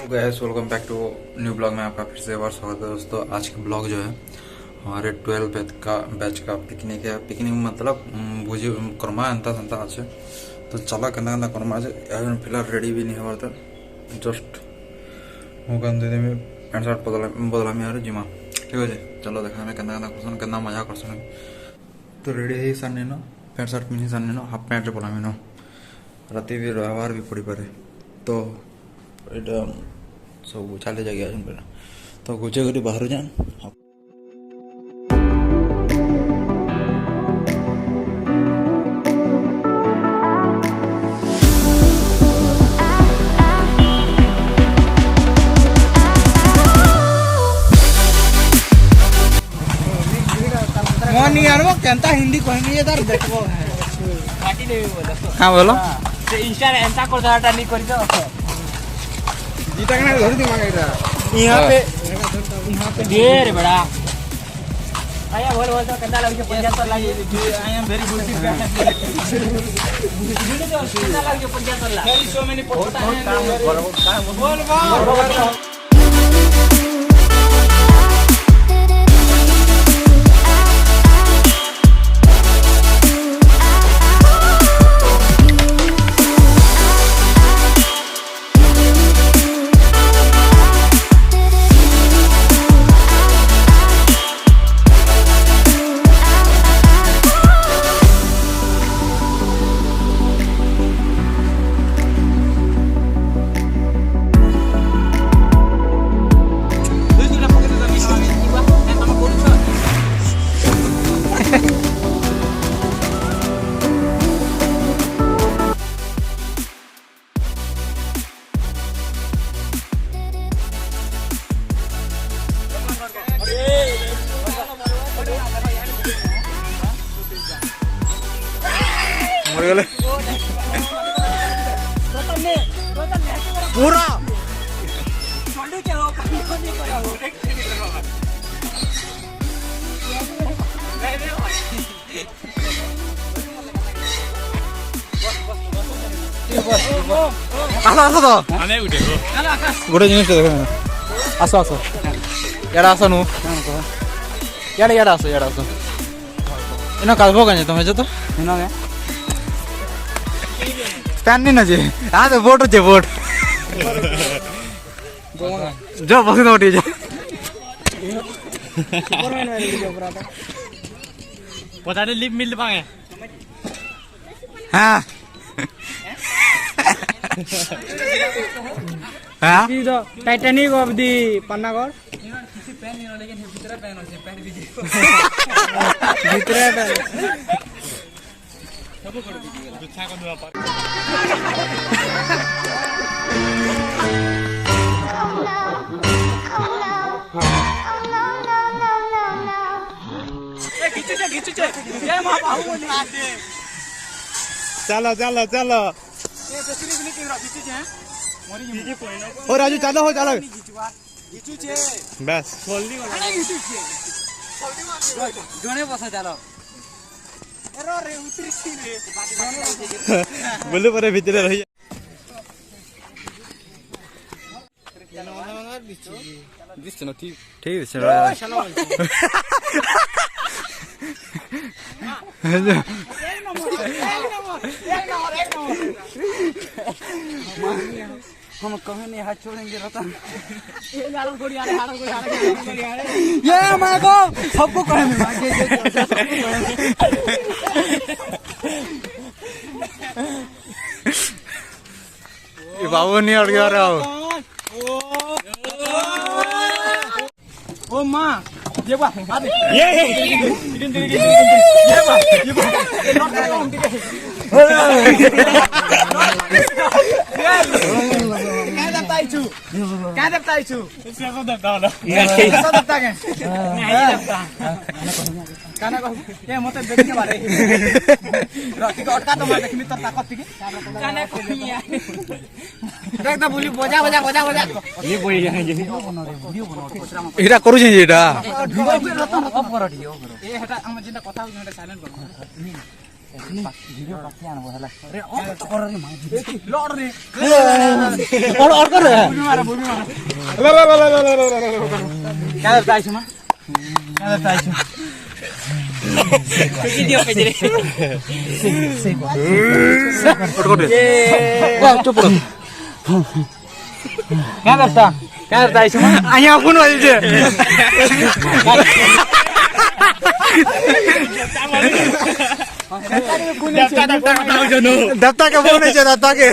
Guys welcome back to new blog में आपका फिर से एक बार स्वागत है दोस्तों। आज का ब्लॉग जो है हमारे 12 बैच का पिकनिक है। पिकनिक मतलब भोजी कर्मा एंता सेंता अच्छे तो चला केना केना कर्मा आज फिलहाल रेडी भी नहीं हुआ जस्ट मुकान दे में पैंट शर्ट बदलामी और जिमा ठीक है। चलो देखा केना केना करसन केना मजा करसन तो रेडी है सामने न पैंट शर्ट पिन्ही सामने न हाफ पैंट बदलामी न राति भी व्यवहार भी पड़ी पारे तो ये सब चले जाए तो गुचे गरी बाहर जान मोनी यार वो कहता हिंदी कोई नहीं इधर देखो पार्टी नहीं बोला हां बोलो से इंस्टा एंटा कर दाटा नहीं करी तो जीता के ना धर दी मांगे इधर यहां पे ढेर बड़ा आया बोल तो कंदा लग के 75 lakh I am very good कंदा लग के 75 लाख वेरी सो मेनी पोता है बोल पूरा गोटे जिनिस देख आस आस इड़ा आस नु इड़ा आस इन कालबो कहीं तुम जो तो पैन नहीं ना जे हाँ तो वोट जे वोट जो बस नोट जे पता नहीं लिप मिल पाए हाँ हाँ तो टाइटैनिक ऑफ दी पन्नागढ़ भीतर चलो चलो चलो हो राजू चलो हो चलो बस जोने बसा चलो बोलो पर भीतर रही ठीक ठीक है चलो हम कहीं नहीं हाथ छोड़ेंगे रतन ये हमारे को सबको कहेंगे ये बाबू नहीं अड़ गया रहा ओ माँ ये बा क्या दबता है काना कहू ए मते देखि बारे रखी के अटका तो मार देखि तो ताकत टिके काना कहिया देख तो बोली बजा ये बोली जाने जे वीडियो बनो कोचरा में एटा करू जे एटा वीडियो ऑफ कर दियो ए हटा हम जिंदा कथा हो हटा साइलेंट कर वीडियो पाके आनो हला अरे ऑफ कर रे मां लड़ रे और कर रे भूमि मार क्या करता है मां क्या करता है वीडियो पे रे चुप रहो क्या करता है इसमें आया फोन वाली जे दत्ता के फोन है दत्ता के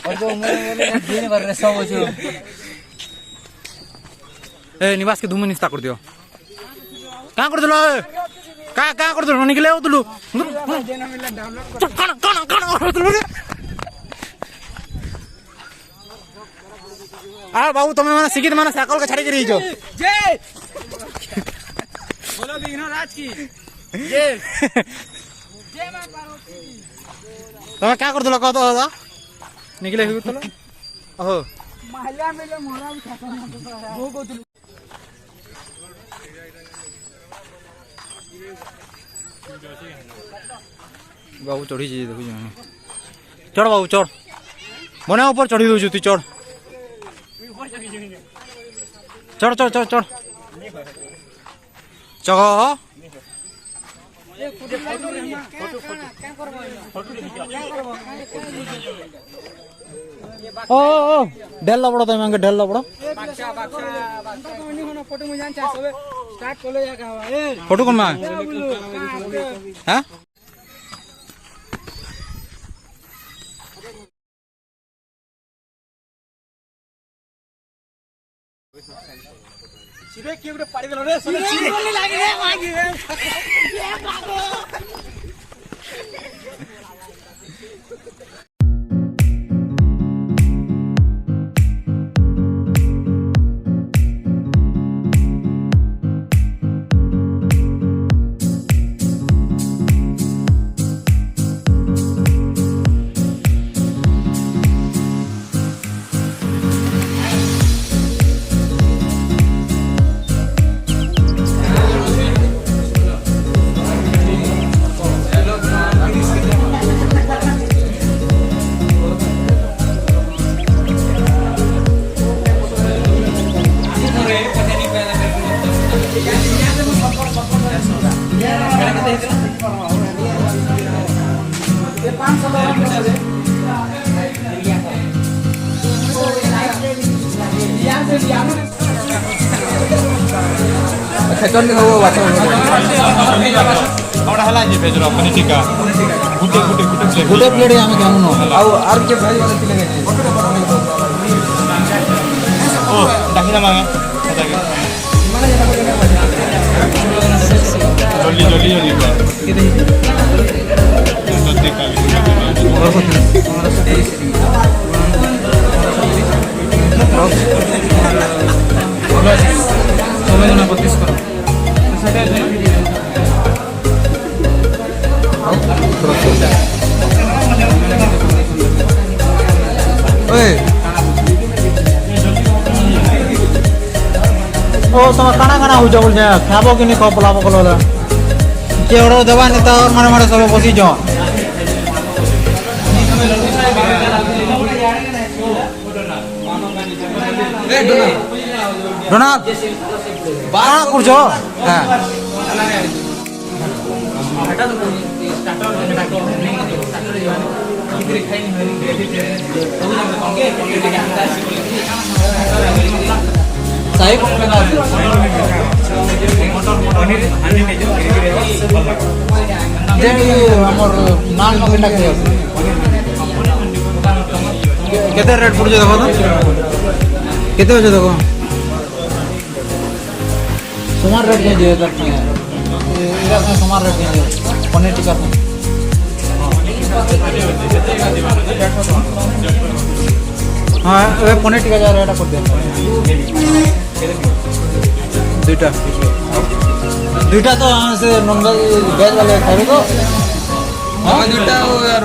और जो मोने दिन भर रे सब जो ए निवास के धूम निस्ता कर दियो का कर दलो का कर दलो निकले हो तुलु आ बाबू तुम माने सिकित माने साइकिल के छाड़ी के रही जो जय बोलो बिघ्न राज की जय जय मां पार्वती तुम क्या कर दलो कह तो निकले हो तुलु ओहो महिला में जो मोरा खाता वो को तुलु बाबू चढ़ी जी देखु चढ़ बाबू चढ़ मने ऊपर चढ़ी दउ तू चढ़ चढ़ चढ़ चढ़ चढ़ चढ़ ओ ढेल पड़ो तुम आगे ढेल पड़ो फोटो में जान चाहे सबे स्टार्ट कर ले जाके हवा ए फोटो कौन में हां सिबे के उडे पाड़ी देलो रे सबे चिरे बोले लागे रे मागी रे ए बाबू खेचन के हो बात हमरा हला जे भेजरो अपनी टिका गुटे गुटे प्लेट हमें केमन आउ आर के भाई वाला तिले गए ओ दाखिना मांगे जल्दी समय जना 32 करो ओए ओ तुम काना हो बोल खाबो कि नहीं पलाबो कलो के ऑर्डर देवा नहीं तो और मारे मारे सब बसी जो डोनाल्ड बारा कुरजो हां साई कौन का पनीर हांडी में जो जे हमर नान नगेटा के केते रेट पड़ जे देखो तो केते हो जे देखो सुमार रेट के जे तक इरा का सुमार रेट के पनीर टिक्का हां ए पनीर टिक्का जा रेट कर दे दुटा দুইটা তো সে ননভেজ ভেজ वाले খাবে তো हमें दुटा हो यार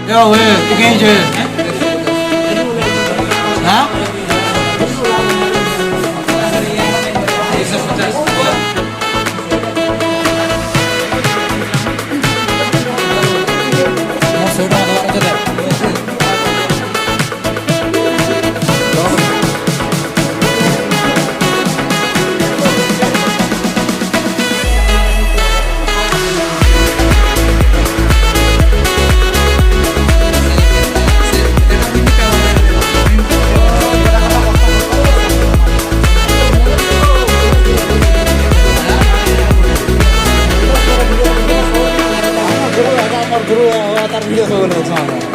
Ya weh, tu kaya je. Ha? Mau sudah ada orang jadi. Guru atar video so boleh sama.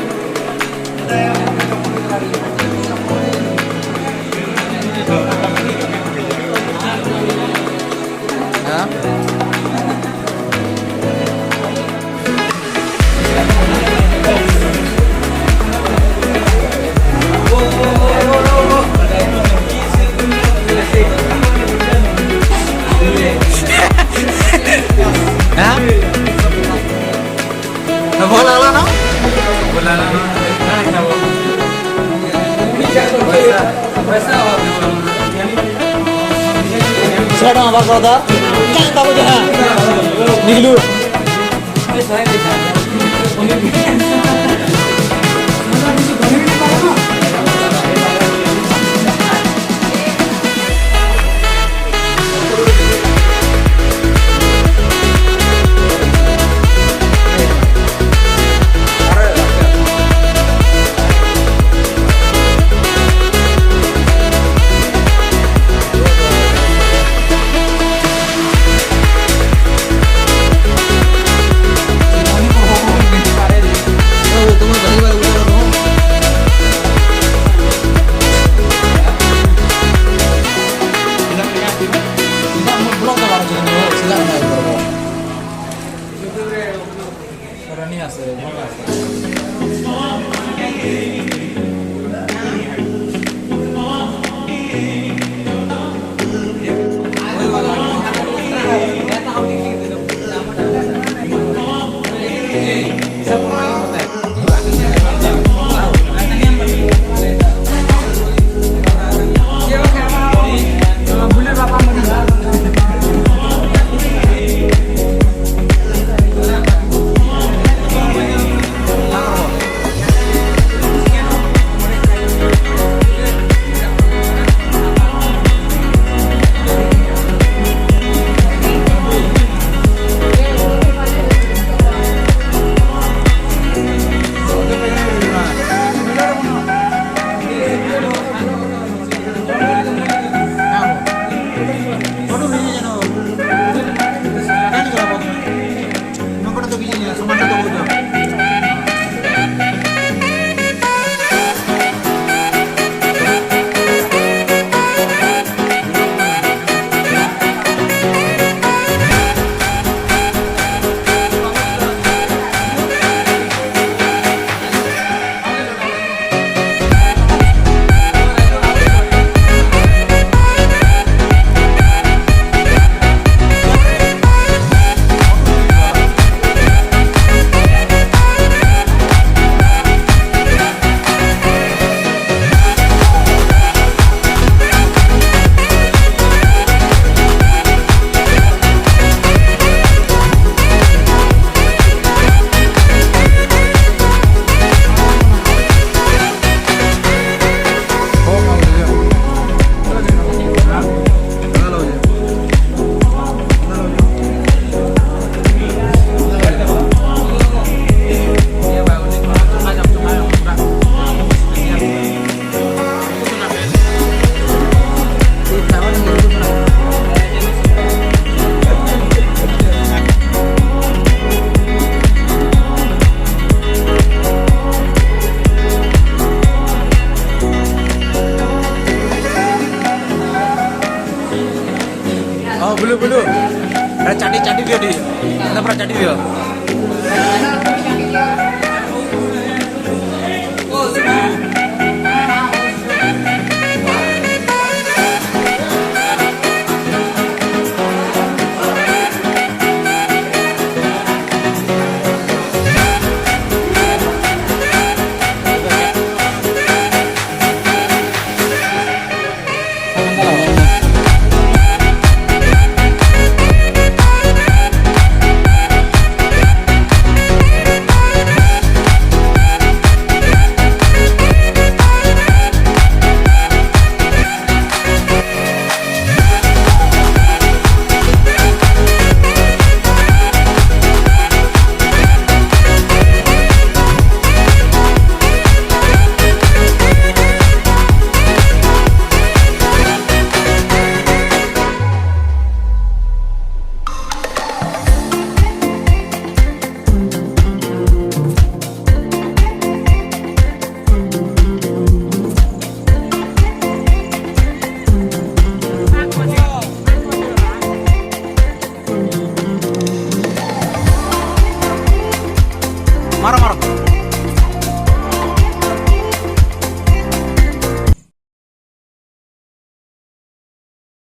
बोला ना सेट आवाज होता क्या तब जो है निकलू ଚାଟି ଦିଅ ଟିକେ ପୁରା ଚାଟି ଦିଅ